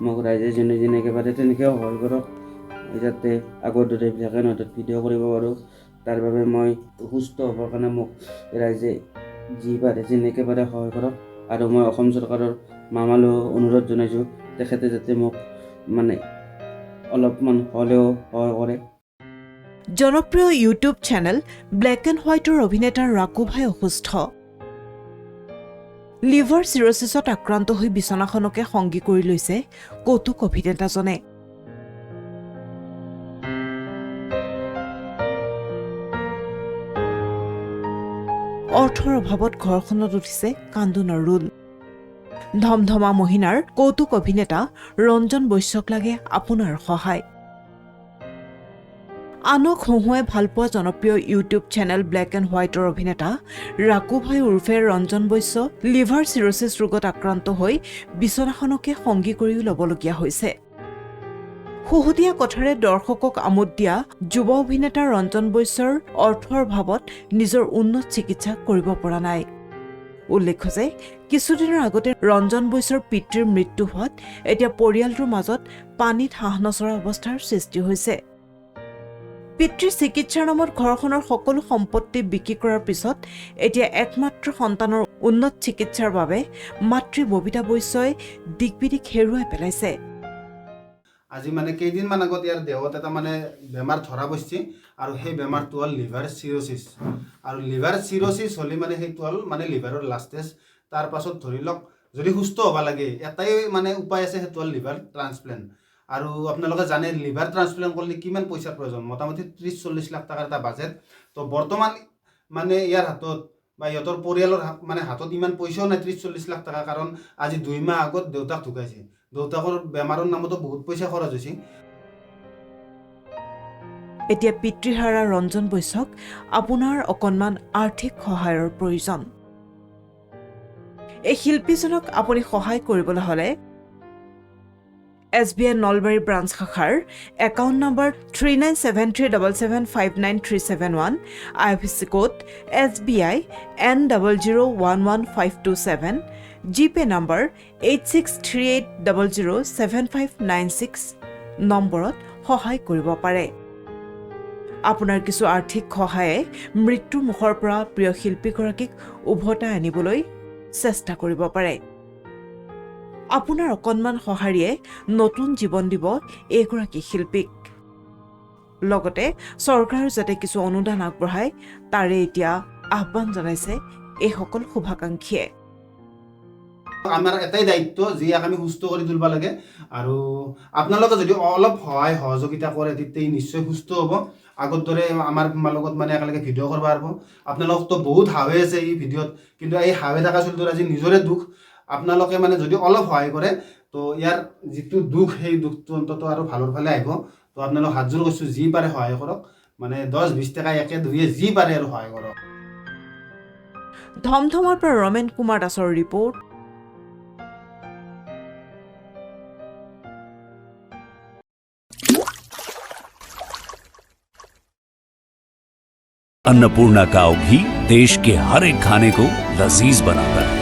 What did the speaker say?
মোক ৰাইজে যেনেকৈ পাৰে তেনেকৈ সহায় কৰক, যাতে আগৰ দৰে এইবিলাকে নদত ভিডিঅ' কৰিব পাৰোঁ। তাৰ বাবে মই সুস্থ হ'বৰ কাৰণে মোক ৰাইজে যি পাৰে যেনেকৈ পাৰে সহায় কৰক। আৰু মই অসম চৰকাৰৰ মামালৈ অনুৰোধ জনাইছোঁ, তেখেতে যাতে মোক মানে অলপমান হ'লেও সহায় কৰে। জনপ্ৰিয় ইউটিউব চেনেল ব্লেক এণ্ড হোৱাইটৰ অভিনেতা ৰাকু ভাই অসুস্থ। লিভাৰ চিৰচিছত আক্ৰান্ত হৈ বিচনাখনকে সংগী কৰি লৈছে কৌতুক অভিনেতাজনে। অৰ্থৰ অভাৱত ঘৰখনত উঠিছে কান্দোনৰ ৰোল। ধমধমা মহিনাৰ কৌতুক অভিনেতা ৰঞ্জন বৈশ্যক লাগে আপোনাৰ সহায়। আনক হহুৱাই ভালপোৱা জনপ্ৰিয় ইউটিউব চেনেল ব্লেক এণ্ড হোৱাইটৰ অভিনেতা ৰাকু ভাই উৰ্ফে ৰঞ্জন বৈশ্য লিভাৰ চিৰচিছ ৰোগত আক্ৰান্ত হৈ বিচনাখনকে সংগী কৰিও ল'বলগীয়া হৈছে। হুহুতীয়া কথাৰে দৰ্শকক আমোদ দিয়া যুৱ অভিনেতা ৰঞ্জন বৈশ্যৰ অৰ্থৰ অভাৱত নিজৰ উন্নত চিকিৎসা কৰিব পৰা নাই। উল্লেখ্য যে কিছুদিনৰ আগতে ৰঞ্জন বৈশ্যৰ পিতৃৰ মৃত্যু হোৱাত এতিয়া পৰিয়ালটোৰ মাজত পানীত হাঁহ নচৰা অৱস্থাৰ সৃষ্টি হৈছে। পিতৃৰ চিকিৎসাৰ নামত ঘৰখনৰ সকলো সম্পত্তি বিক্ৰী কৰাৰ পিছত এতিয়া একমাত্ৰ সন্তানৰ উন্নত চিকিৎসাৰ বাবে মাতৃ ববিতা বৈশ্যই দিকবিদিক হেৰুৱাই পেলাইছে। আজি মানে কেইদিনমান আগত ইয়াৰ দেহত এটা মানে বেমাৰ ধৰা পৰিছে, আৰু সেই বেমাৰটো হ'ল লিভাৰ চিৰচিছ। আৰু লিভাৰ চিৰচিছ হ'লে মানে সেইটো হ'ল মানে লিভাৰৰ লাষ্ট ষ্টেজ। তাৰ পাছত ধৰি লওক যদি সুস্থ হ'ব লাগে এটাই মানে উপায় আছে, সেইটো হ'ল লিভাৰ ট্ৰান্সপ্লেণ্ট। আৰু আপোনালোকে জানে লিভাৰ ট্ৰান্সপ্লেণ্ট কৰিলে কিমান পইচাৰ প্ৰয়োজন, মোটামুটি 30-40 লাখ টকাৰ এটা বাজেট। তো বৰ্তমান মানে ইয়াৰ হাতত বা ইহঁতৰ পৰিয়ালৰ মানে হাতত ইমান পইচাও নাই 30-40 লাখ টকা, কাৰণ আজি 2 মাহ আগত দেউতাক ঢুকাইছে। দেউতাকৰ বেমাৰৰ নামতো বহুত পইচা খৰচ হৈছে। এতিয়া পিতৃহাৰা ৰঞ্জন বৈশ্যক আপোনাৰ অকণমান আৰ্থিক সহায়ৰ প্ৰয়োজন। এই শিল্পীজনক আপুনি সহায় কৰিবলৈ হ'লে SBI নলবাৰী ব্ৰাঞ্চ শাখাৰ account number 3973775937 IFSC code SBI N0011527, GPay number 8638007596 নম্বৰত সহায় কৰিব পাৰে। আপোনাৰ কিছু আৰ্থিক সহায়ে মৃত্যুৰ মুখৰ পৰা প্ৰিয় শিল্পীগৰাকীক উভতাই আনিবলৈ চেষ্টা কৰিব পাৰে। আপোনাৰ অকণমান সঁহাৰিয়ে নতুন জীৱন দিব এইগৰাকী শিল্পীক। লগতে চৰকাৰে যাতে কিছু অনুদান আগবঢ়ায় তাৰে এতিয়া আহ্বান জনাইছে এইসকল শুভাকাংক্ষীয়ে। আমাৰ এটাই দায়িত্ব, যিয়াক আমি সুস্থ কৰি তুলিব লাগে। আৰু আপোনালোকে যদি অলপ সহায় সহযোগিতা কৰে তেতিয়া নিশ্চয় সুস্থ হ'ব। আগৰ দৰে আমাৰ লগত মানে একেলগে ভিডিঅ' কৰিব পাৰিব। আপোনালোকতো বহুত হাৱে আছে এই ভিডিঅ'ত, কিন্তু এই হাৱে থকা চলিটোৰ আজি নিজৰে দুখ। আপোনালোকে মানে যদি অলপ সহায় কৰে তো ইয়াৰ যিটো দুখ সেই দুখটো অন্তত আৰু ভালৰ ফালে আহিব। তো আপোনালোক হাতযোৰ কৈছোঁ, যি পাৰে সহায় কৰক, মানে 10-20 টকা একে দুয়ে যি পাৰে আৰু সহায় কৰক। ধমধমাৰ পৰা ৰমেন কুমাৰ দাসৰ ৰিপৰ্ট। अन्नपूर्णा काव घी देश के हर एक खाने को लजीज बनाता है।